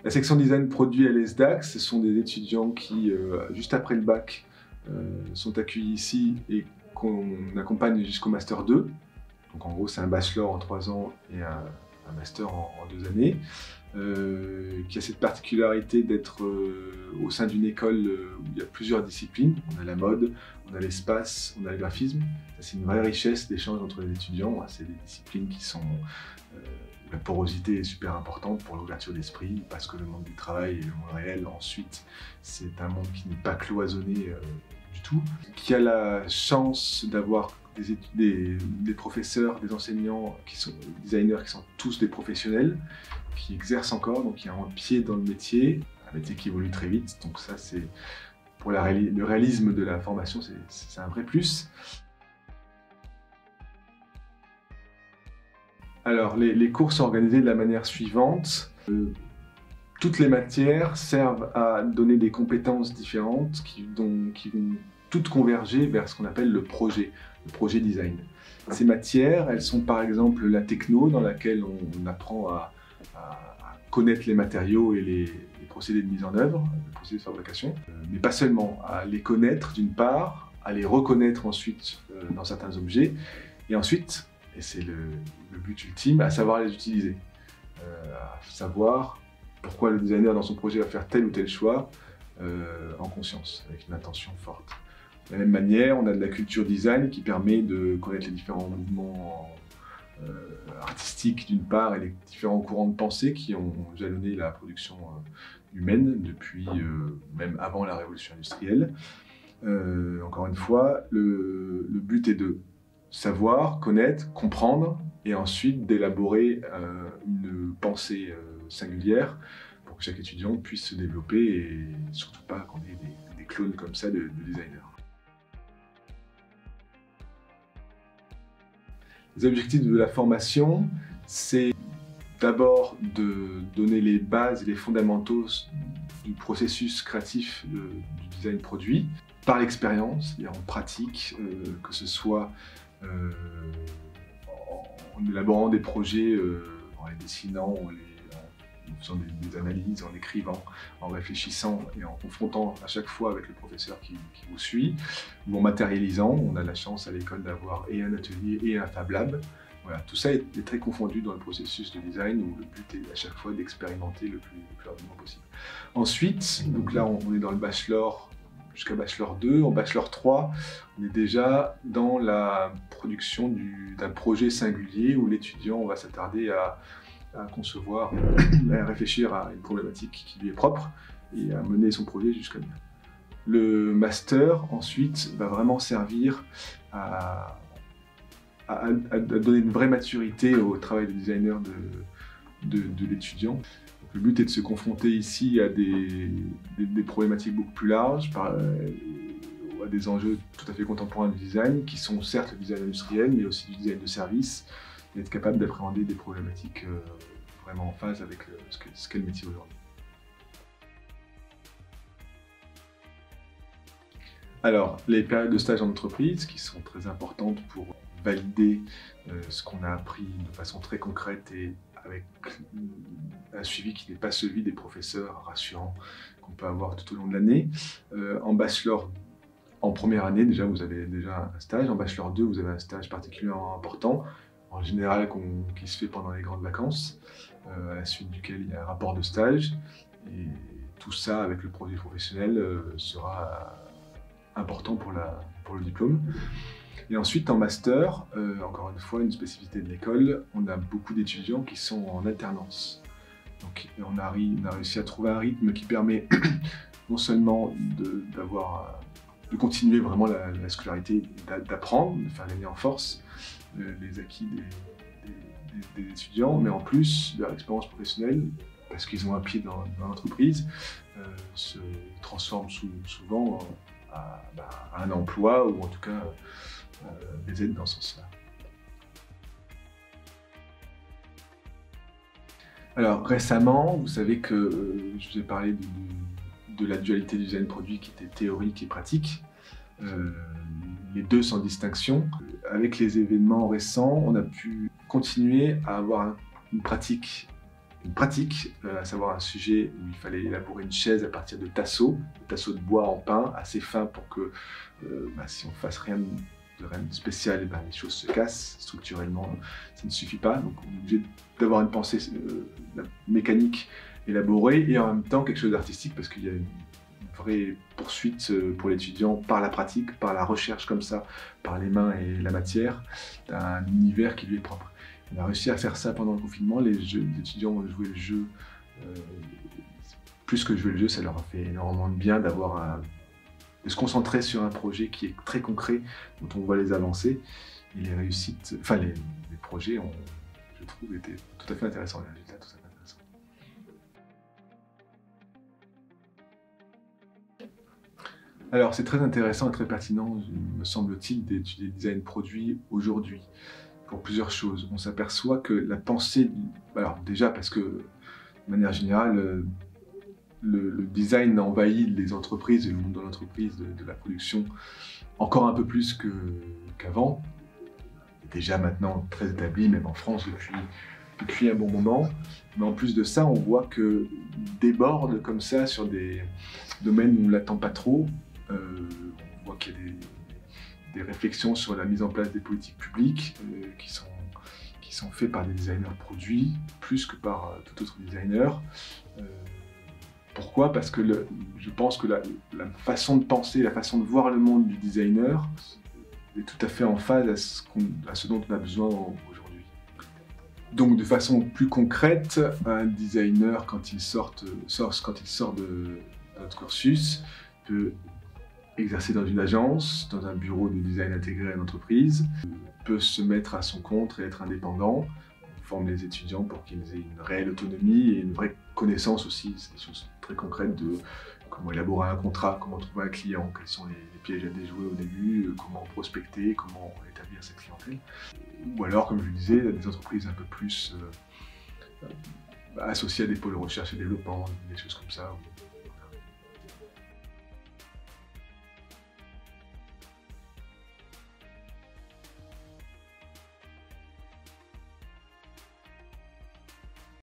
La section design produit à l'ESDAC, ce sont des étudiants qui, juste après le bac, sont accueillis ici et qu'on accompagne jusqu'au Master 2. Donc en gros, c'est un bachelor en 3 ans et un master en 2 années, qui a cette particularité d'être au sein d'une école où il y a plusieurs disciplines. On a la mode, on a l'espace, on a le graphisme. C'est une vraie richesse d'échange entre les étudiants. C'est des disciplines qui sont... la porosité est super importante pour l'ouverture d'esprit, parce que le monde du travail et le monde réel, ensuite, c'est un monde qui n'est pas cloisonné du tout, qui a la chance d'avoir des professeurs, des enseignants, qui sont des designers, qui sont tous des professionnels, qui exercent encore, donc il y a un pied dans le métier, un métier qui évolue très vite, donc ça c'est, pour le réalisme de la formation, c'est un vrai plus. Alors, les cours sont organisés de la manière suivante. Toutes les matières servent à donner des compétences différentes qui vont toutes converger vers ce qu'on appelle le projet design. Ces matières, elles sont par exemple la techno, dans laquelle on apprend à connaître les matériaux et les procédés de mise en œuvre, les procédés de fabrication, mais pas seulement, à les connaître d'une part, à les reconnaître ensuite dans certains objets, et ensuite, et c'est le but ultime, à savoir les utiliser, à savoir pourquoi le designer dans son projet va faire tel ou tel choix en conscience, avec une intention forte. De la même manière, on a de la culture design qui permet de connaître les différents mouvements artistiques d'une part et les différents courants de pensée qui ont jalonné la production humaine depuis même avant la révolution industrielle. Encore une fois, le but est de savoir, connaître, comprendre et ensuite d'élaborer une pensée singulière pour que chaque étudiant puisse se développer et surtout pas qu'on ait des clones comme ça de designers. Les objectifs de la formation, c'est d'abord de donner les bases et les fondamentaux du processus créatif du design produit par l'expérience, en pratique, que ce soit en élaborant des projets, en les dessinant, en faisant des analyses, en écrivant, en réfléchissant et en confrontant à chaque fois avec le professeur qui vous suit, ou en matérialisant. On a la chance à l'école d'avoir et un atelier et un Fab Lab. Voilà, tout ça est très confondu dans le processus de design où le but est à chaque fois d'expérimenter le plus rapidement possible. Ensuite, donc là on est dans le bachelor jusqu'à bachelor 2. En bachelor 3, on est déjà dans la production d'un projet singulier où l'étudiant va s'attarder à concevoir, à réfléchir à une problématique qui lui est propre et à mener son projet jusqu'à bien. Le master, ensuite, va vraiment servir à donner une vraie maturité au travail de designer de l'étudiant. Le but est de se confronter ici à des problématiques beaucoup plus larges, à des enjeux tout à fait contemporains du design, qui sont certes le design industriel, mais aussi du design de service, et être capable d'appréhender des problématiques vraiment en phase avec ce qu'est le métier aujourd'hui. Alors, les périodes de stage en entreprise, qui sont très importantes pour valider ce qu'on a appris de façon très concrète et avec un suivi qui n'est pas celui des professeurs rassurants qu'on peut avoir tout au long de l'année. En bachelor, en première année, déjà, vous avez déjà un stage. En bachelor 2, vous avez un stage particulièrement important, en général qui se fait pendant les grandes vacances, à la suite duquel il y a un rapport de stage. Et tout ça, avec le projet professionnel, sera important pour le diplôme. Et ensuite, en master, encore une fois, une spécificité de l'école, on a beaucoup d'étudiants qui sont en alternance. Donc on a réussi à trouver un rythme qui permet non seulement de continuer vraiment la scolarité, d'apprendre, de faire gagner en force les acquis des étudiants, mais en plus de leur expérience professionnelle, parce qu'ils ont un pied dans l'entreprise, se transforment souvent à un emploi ou en tout cas les aides dans ce sens-là. Alors récemment, vous savez que je vous ai parlé de la dualité du design produit qui était théorique et pratique. Les deux sans distinction. Avec les événements récents, on a pu continuer à avoir une pratique une pratique, à savoir un sujet où il fallait élaborer une chaise à partir de tasseaux de bois en pin, assez fins pour que si on ne fasse rien de spécial, les choses se cassent. Structurellement, ça ne suffit pas. Donc on est obligé d'avoir une pensée mécanique élaborée et en même temps quelque chose d'artistique parce qu'il y a une vraie poursuite pour l'étudiant par la pratique, par la recherche comme ça, par les mains et la matière, d'un univers qui lui est propre. On a réussi à faire ça pendant le confinement. Les étudiants ont joué le jeu. Plus que jouer le jeu, ça leur a fait énormément de bien de se concentrer sur un projet qui est très concret, dont on voit les avancées. Et les réussites, les projets, je trouve, étaient tout à fait intéressants. Les résultats, tout à fait intéressants. Alors, c'est très intéressant et très pertinent, me semble-t-il, d'étudier le design produit aujourd'hui, pour plusieurs choses. On s'aperçoit que la pensée, alors déjà parce que, de manière générale, le design envahit les entreprises et le monde de l'entreprise, de la production, encore un peu plus qu'avant. Déjà maintenant très établi, même en France depuis un bon moment. Mais en plus de ça, on voit que déborde comme ça sur des domaines où on ne l'attend pas trop. On voit qu'il y a des réflexions sur la mise en place des politiques publiques qui sont faites par des designers produits, plus que par tout autre designer. Pourquoi? Parce que je pense que la façon de penser, la façon de voir le monde du designer est tout à fait en phase à ce dont on a besoin aujourd'hui. Donc de façon plus concrète, un designer, quand il sort de notre cursus, peut exercer dans une agence, dans un bureau de design intégré à une entreprise, peut se mettre à son compte et être indépendant. On forme les étudiants pour qu'ils aient une réelle autonomie et une vraie connaissance aussi, c'est des choses très concrètes de comment élaborer un contrat, comment trouver un client, quels sont les pièges à déjouer au début, comment prospecter, comment établir cette clientèle. Ou alors, comme je le disais, des entreprises un peu plus associées à des pôles recherche et développement, des choses comme ça,